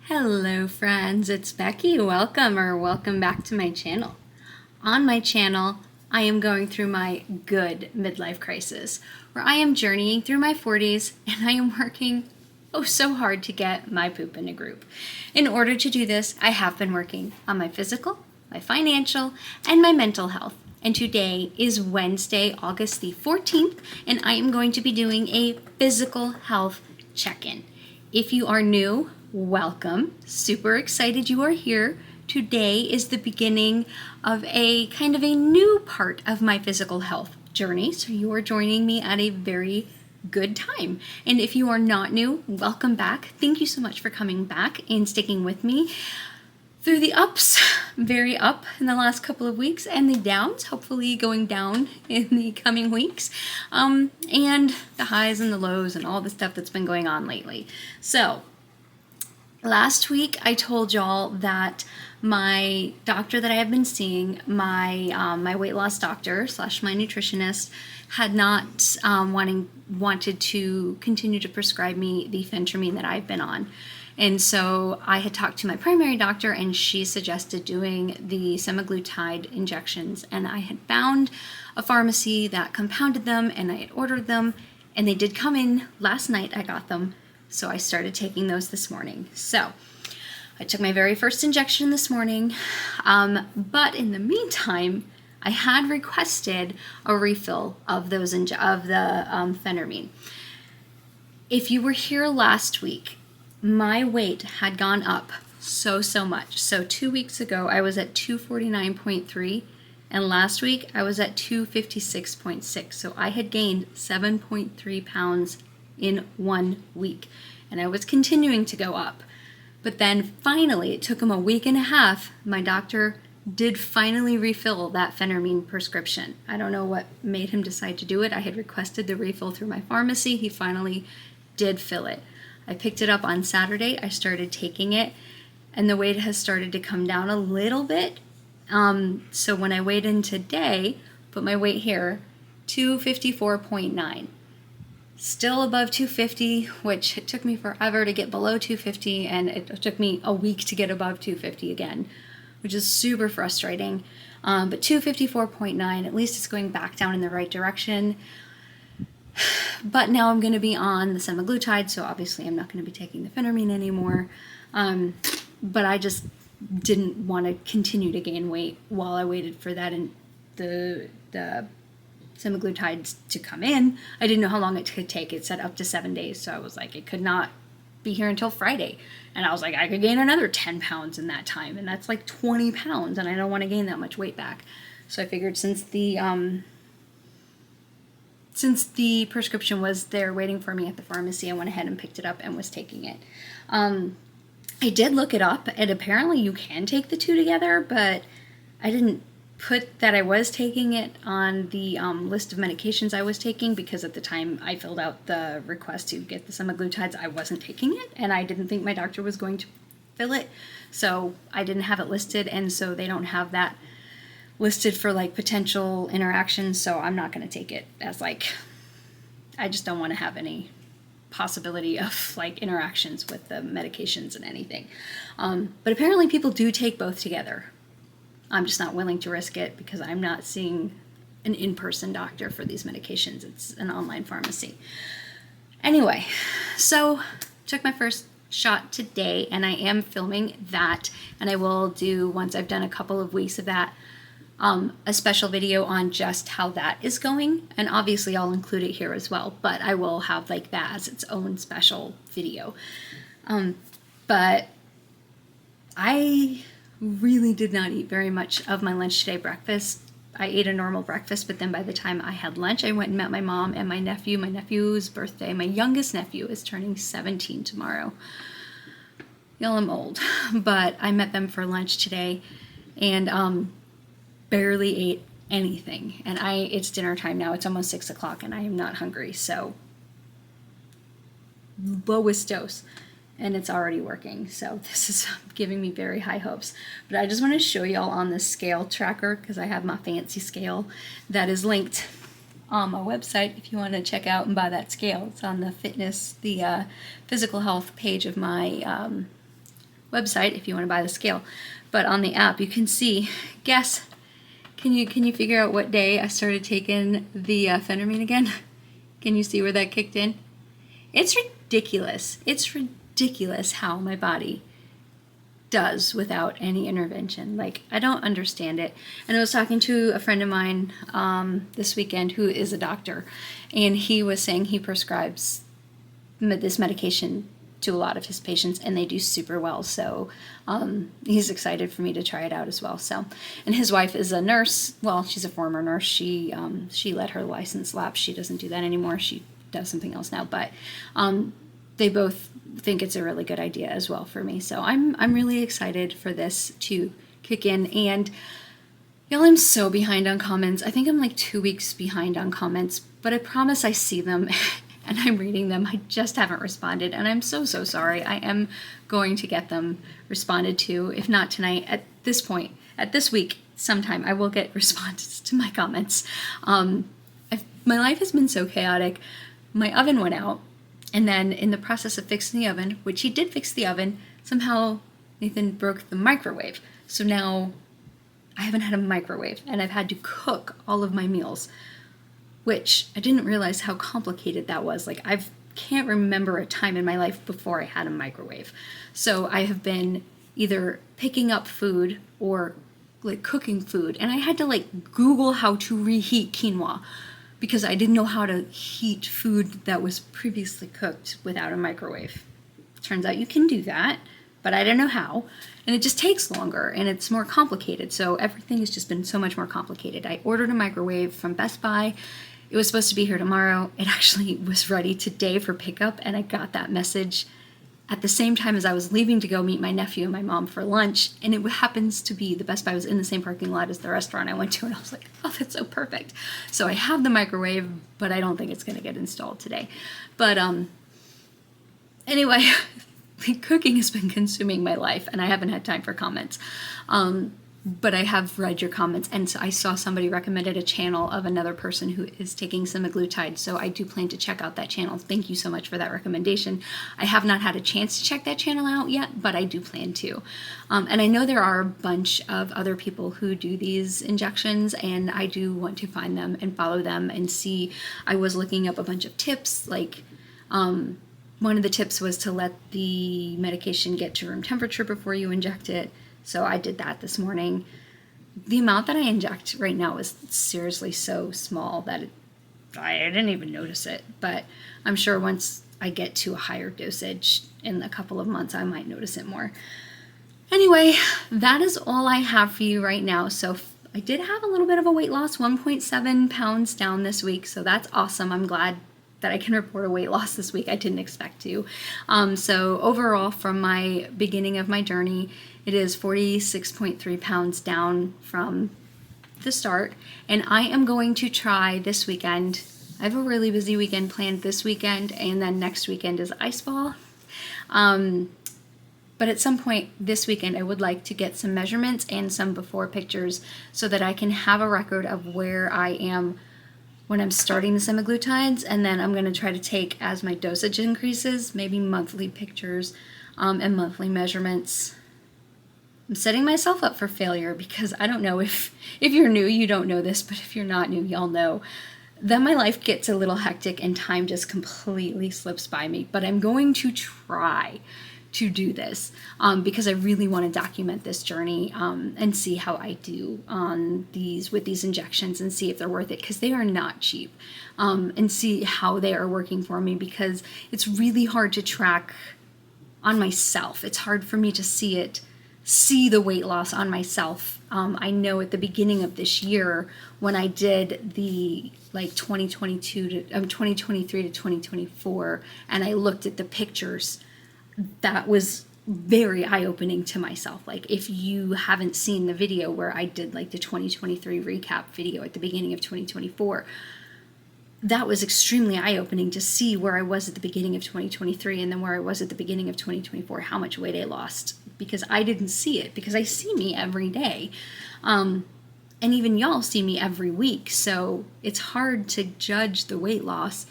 Hello friends, it's Becky. Welcome back to my channel. On my channel, I am going through my good midlife crisis, where I am journeying through my 40s and I am working so hard to get my poop in a group. In order to do this, I have been working on my physical, my financial, and my mental health. And today is Wednesday, August the 14th, and I am going to be doing a physical health check-in. If you are new, welcome. Super excited you are here. Today is the beginning of a kind of a new part of my physical health journey. So you are joining me at a very good time. And if you are not new, welcome back. Thank you so much for coming back and sticking with me through the ups, very up in the last couple of weeks, and the downs, hopefully going down in the coming weeks, and the highs and the lows and all the stuff that's been going on lately. So last week, I told y'all that my doctor that I have been seeing, my weight loss doctor / my nutritionist, had not wanted to continue to prescribe me the phentermine that I've been on. And so I had talked to my primary doctor, and she suggested doing the Semaglutide injections. And I had found a pharmacy that compounded them, and I had ordered them, and they did come in last night. I got them. So I started taking those this morning. So I took my very first injection this morning, but in the meantime, I had requested a refill of those the phentermine. If you were here last week, my weight had gone up so much. So 2 weeks ago, I was at 249.3, and last week I was at 256.6. So I had gained 7.3 pounds in 1 week, and I was continuing to go up. But then finally, it took him a week and a half, my doctor did finally refill that phentermine prescription. I don't know what made him decide to do it. I had requested the refill through my pharmacy. He finally did fill it. I picked it up on Saturday. I started taking it, and the weight has started to come down a little bit. So when I weighed in today, put my weight here, 254.9. Still above 250, which it took me forever to get below 250, and it took me a week to get above 250 again, which is super frustrating. But 254.9, at least it's going back down in the right direction. But now I'm going to be on the Semaglutide, so obviously I'm not going to be taking the phentermine anymore. But I just didn't want to continue to gain weight while I waited for that and the Semaglutides to come in. I didn't know how long it could take. It said up to 7 days, so I was like, it could not be here until Friday. And I was like, I could gain another 10 pounds in that time, and that's like 20 pounds, and I don't want to gain that much weight back. So I figured since the prescription was there waiting for me at the pharmacy, I went ahead and picked it up and was taking it. I did look it up, and apparently you can take the two together, but I didn't put that I was taking it on the list of medications I was taking, because at the time I filled out the request to get the Semaglutides, I wasn't taking it, and I didn't think my doctor was going to fill it, so I didn't have it listed, and so they don't have that listed for like potential interactions, so I'm not going to take it as like, I just don't want to have any possibility of like interactions with the medications and anything. But apparently people do take both together. I'm just not willing to risk it because I'm not seeing an in-person doctor for these medications. It's an online pharmacy. Anyway, so took my first shot today, and I am filming that, and I will do, once I've done a couple of weeks of that, a special video on just how that is going, and obviously I'll include it here as well, but I will have like that as its own special video. But I really did not eat very much of my lunch today. Breakfast, I ate a normal breakfast, but then by the time I had lunch, I went and met my mom and my nephew. My nephew's birthday, my youngest nephew is turning 17 tomorrow. Y'all, I'm old, but I met them for lunch today, and barely ate anything. And it's dinner time now. It's almost 6 o'clock, and I am not hungry. So lowest dose, and it's already working. So this is giving me very high hopes. But I just want to show y'all on this scale tracker, because I have my fancy scale that is linked on my website if you want to check out and buy that scale. It's on the physical health page of my website if you want to buy the scale. But on the app, you can see, guess, can you figure out what day I started taking the Phenine again? Can you see where that kicked in? It's ridiculous. It's ridiculous how my body does without any intervention. Like, I don't understand it. And I was talking to a friend of mine this weekend who is a doctor, and he was saying he prescribes this medication to a lot of his patients, and they do super well. So he's excited for me to try it out as well. So, and his wife is a nurse. Well, she's a former nurse. She let her license lapse. She doesn't do that anymore. She does something else now. But they both think it's a really good idea as well for me. So I'm really excited for this to kick in. And y'all, I'm so behind on comments. I think I'm like 2 weeks behind on comments, but I promise I see them and I'm reading them. I just haven't responded, and I'm so sorry. I am going to get them responded to. If not tonight, at this point, at this week, sometime, I will get responses to my comments. My life has been so chaotic. My oven went out, and then in the process of fixing the oven, which he did fix the oven, somehow Nathan broke the microwave. So now I haven't had a microwave, and I've had to cook all of my meals, which I didn't realize how complicated that was. Like, I can't remember a time in my life before I had a microwave. So I have been either picking up food or like cooking food, and I had to like Google how to reheat quinoa because I didn't know how to heat food that was previously cooked without a microwave. Turns out you can do that, but I don't know how, and it just takes longer and it's more complicated. So everything has just been so much more complicated. I ordered a microwave from Best Buy. It was supposed to be here tomorrow. It actually was ready today for pickup, and I got that message at the same time as I was leaving to go meet my nephew and my mom for lunch, and it happens to be the Best Buy was in the same parking lot as the restaurant I went to, and I was like, oh, that's so perfect. So I have the microwave, but I don't think it's going to get installed today. But anyway, cooking has been consuming my life, and I haven't had time for comments. But I have read your comments, and so I saw somebody recommended a channel of another person who is taking Semaglutide, so I do plan to check out that channel. Thank you so much for that recommendation. I have not had a chance to check that channel out yet, but I do plan to. And I know there are a bunch of other people who do these injections, and I do want to find them and follow them and see. I was looking up a bunch of tips, like one of the tips was to let the medication get to room temperature before you inject it. So I did that this morning. The amount that I inject right now is seriously so small that I didn't even notice it. But I'm sure once I get to a higher dosage in a couple of months, I might notice it more. Anyway, that is all I have for you right now. So I did have a little bit of a weight loss, 1.7 pounds down this week. So that's awesome. I'm glad that I can report a weight loss this week. I didn't expect to. So overall, from my beginning of my journey, it is 46.3 pounds down from the start. And I am going to try this weekend. I have a really busy weekend planned this weekend, and then next weekend is ice ball. But at some point this weekend, I would like to get some measurements and some before pictures so that I can have a record of where I am when I'm starting the semaglutides, and then I'm going to try to take, as my dosage increases, maybe monthly pictures and monthly measurements. I'm setting myself up for failure because I don't know if you're new, you don't know this, but if you're not new, y'all know. Then my life gets a little hectic and time just completely slips by me. But I'm going to try to do this because I really want to document this journey and see how I do on with these injections and see if they're worth it, because they are not cheap, and see how they are working for me, because it's really hard to track on myself. It's hard for me to see the weight loss on myself. I know at the beginning of this year when I did the 2023 to 2024 and I looked at the pictures, that was very eye-opening to myself. Like, if you haven't seen the video where I did the 2023 recap video at the beginning of 2024, that was extremely eye-opening to see where I was at the beginning of 2023 and then where I was at the beginning of 2024, how much weight I lost, because I didn't see it, because I see me every day. And even y'all see me every week. So it's hard to judge the weight loss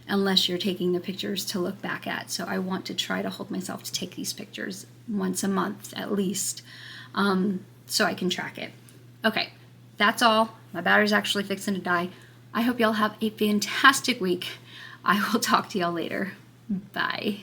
unless you're taking the pictures to look back at. So I want to try to hold myself to take these pictures once a month at least, so I can track it. Okay, that's all. My battery's actually fixing to die. I hope y'all have a fantastic week. I will talk to y'all later. Bye.